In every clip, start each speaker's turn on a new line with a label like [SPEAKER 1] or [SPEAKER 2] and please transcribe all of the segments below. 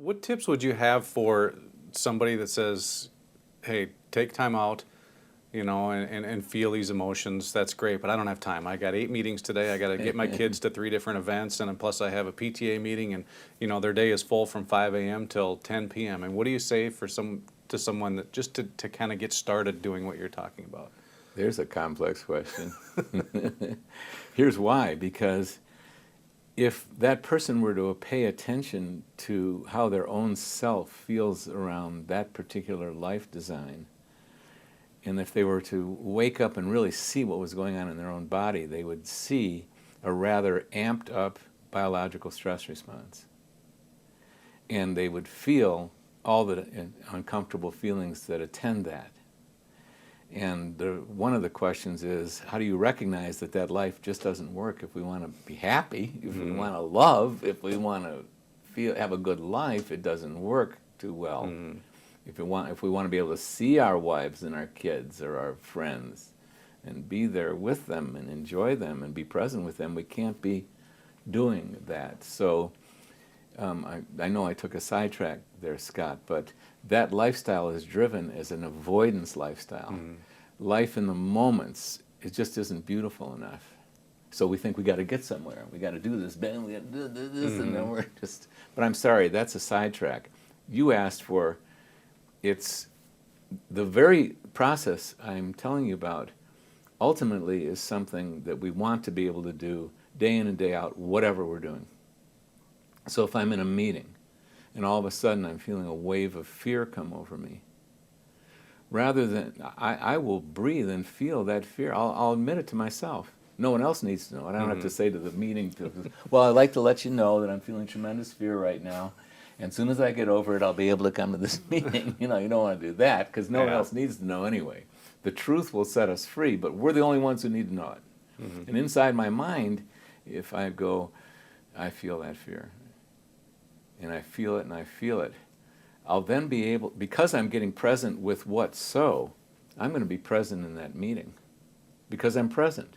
[SPEAKER 1] What tips would you have for somebody that says, hey, take time out, and feel these emotions? That's great, but I don't have time. I got 8 meetings today. I got to get my kids to 3 different events, and then plus I have a PTA meeting, and their day is full from 5 a.m. till 10 p.m. And what do you say to someone that just to kind of get started doing what you're talking about?
[SPEAKER 2] There's a complex question. Here's why. Because if that person were to pay attention to how their own self feels around that particular life design, and if they were to wake up and really see what was going on in their own body, they would see a rather amped up biological stress response. And they would feel all the uncomfortable feelings that attend that. And one of the questions is, how do you recognize that life just doesn't work if we want to be happy, if we want to love, if we want to have a good life, it doesn't work too well. If we want to be able to see our wives and our kids or our friends and be there with them and enjoy them and be present with them, we can't be doing that. So I know I took a sidetrack there, Scott, but that lifestyle is driven as an avoidance lifestyle. Life in the moments, it just isn't beautiful enough. So we think we got to get somewhere. We got to do this, bang, we got to do this, and then we're just. But I'm sorry, that's a sidetrack. You asked for, it's the very process I'm telling you about. Ultimately, is something that we want to be able to do day in and day out, whatever we're doing. So if I'm in a meeting and all of a sudden I'm feeling a wave of fear come over me, rather than, I will breathe and feel that fear. I'll admit it to myself. No one else needs to know it. I don't have to say to the meeting, well, I'd like to let you know that I'm feeling tremendous fear right now, and as soon as I get over it, I'll be able to come to this meeting. You don't want to do that, because no one else needs to know anyway. The truth will set us free, but we're the only ones who need to know it. And inside my mind, if I go, I feel that fear, and I feel it, and I feel it, I'll then be able, because I'm getting present with what's so, I'm going to be present in that meeting, because I'm present.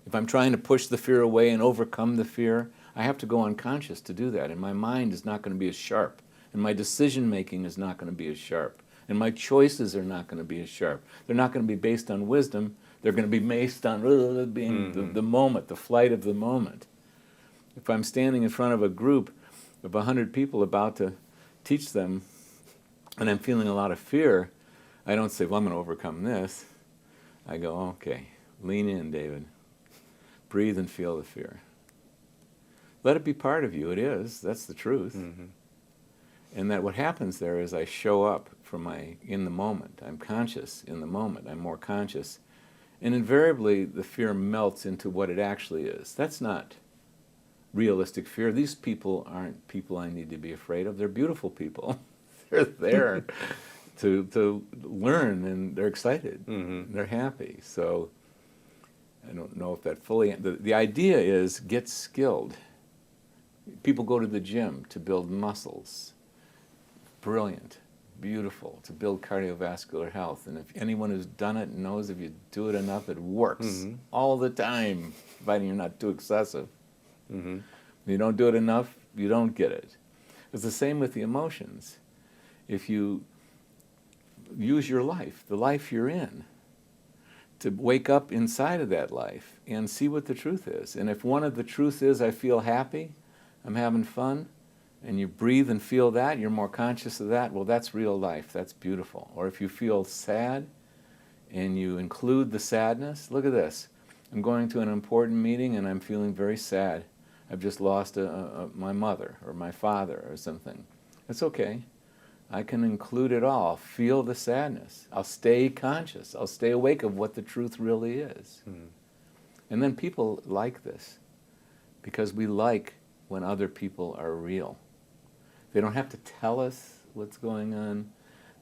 [SPEAKER 2] If I'm trying to push the fear away and overcome the fear, I have to go unconscious to do that, and my mind is not going to be as sharp, and my decision-making is not going to be as sharp, and my choices are not going to be as sharp. They're not going to be based on wisdom. They're going to be based on being the moment, the flight of the moment. If I'm standing in front of a group of 100 people about to teach them, and I'm feeling a lot of fear, I don't say, well, I'm going to overcome this. I go, okay, lean in, David. Breathe and feel the fear. Let it be part of you. It is. That's the truth. And that what happens there is I show up in the moment. I'm conscious in the moment. I'm more conscious. And invariably, the fear melts into what it actually is. That's not realistic fear. These people aren't people I need to be afraid of. They're beautiful people. They're there to learn, and they're excited. They're happy. So I don't know if that fully. The idea is get skilled. People go to the gym to build muscles. Brilliant, beautiful, to build cardiovascular health. And if anyone who's done it knows if you do it enough, it works all the time, providing you're not too excessive. If you don't do it enough, you don't get it. It's the same with the emotions. If you use your life, the life you're in, to wake up inside of that life and see what the truth is. And if one of the truth is I feel happy, I'm having fun, and you breathe and feel that, you're more conscious of that, well, that's real life. That's beautiful. Or if you feel sad and you include the sadness, look at this. I'm going to an important meeting and I'm feeling very sad. I've just lost my mother or my father or something. It's okay. I can include it all. Feel the sadness. I'll stay conscious. I'll stay awake of what the truth really is. And then people like this because we like when other people are real. They don't have to tell us what's going on,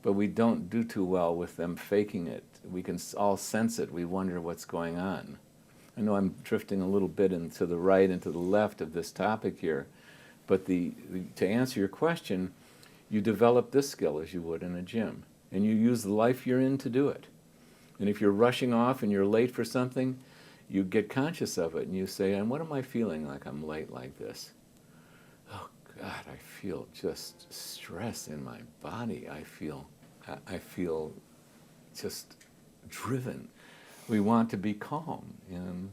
[SPEAKER 2] but we don't do too well with them faking it. We can all sense it. We wonder what's going on. I know I'm drifting a little bit into the right and to the left of this topic here, but to answer your question, you develop this skill as you would in a gym, and you use the life you're in to do it. And if you're rushing off and you're late for something, you get conscious of it, and you say, and what am I feeling like I'm late like this? Oh, God, I feel just stress in my body. I feel just driven. We want to be calm and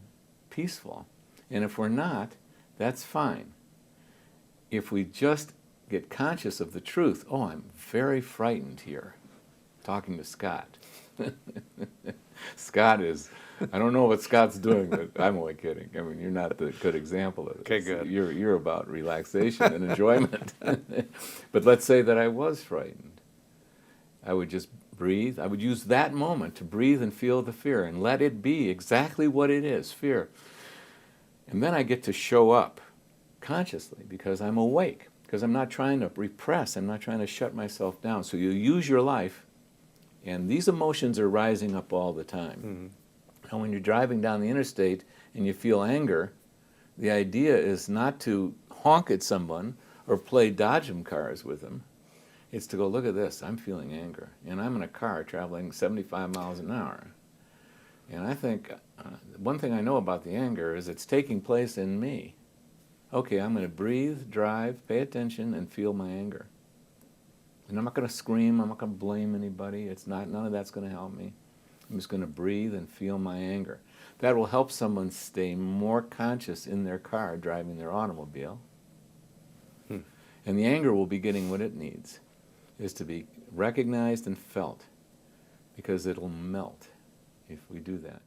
[SPEAKER 2] peaceful. And if we're not, that's fine. If we just get conscious of the truth, oh, I'm very frightened here, talking to Scott. Scott is, I don't know what Scott's doing, but I'm only kidding. I mean, you're not the good example of this.
[SPEAKER 1] Okay, good.
[SPEAKER 2] You're about relaxation and enjoyment. But let's say that I was frightened. I would just breathe. I would use that moment to breathe and feel the fear and let it be exactly what it is, fear. And then I get to show up consciously because I'm awake, because I'm not trying to repress, I'm not trying to shut myself down. So you use your life, and these emotions are rising up all the time.
[SPEAKER 1] Mm-hmm.
[SPEAKER 2] And when you're driving down the interstate and you feel anger, the idea is not to honk at someone or play dodge 'em cars with them. It's to go, look at this, I'm feeling anger. And I'm in a car traveling 75 miles an hour. And I think one thing I know about the anger is it's taking place in me. Okay, I'm going to breathe, drive, pay attention, and feel my anger. And I'm not going to scream, I'm not going to blame anybody. None of that's going to help me. I'm just going to breathe and feel my anger. That will help someone stay more conscious in their car driving their automobile. And the anger will be getting what it needs, is to be recognized and felt, because it'll melt if we do that.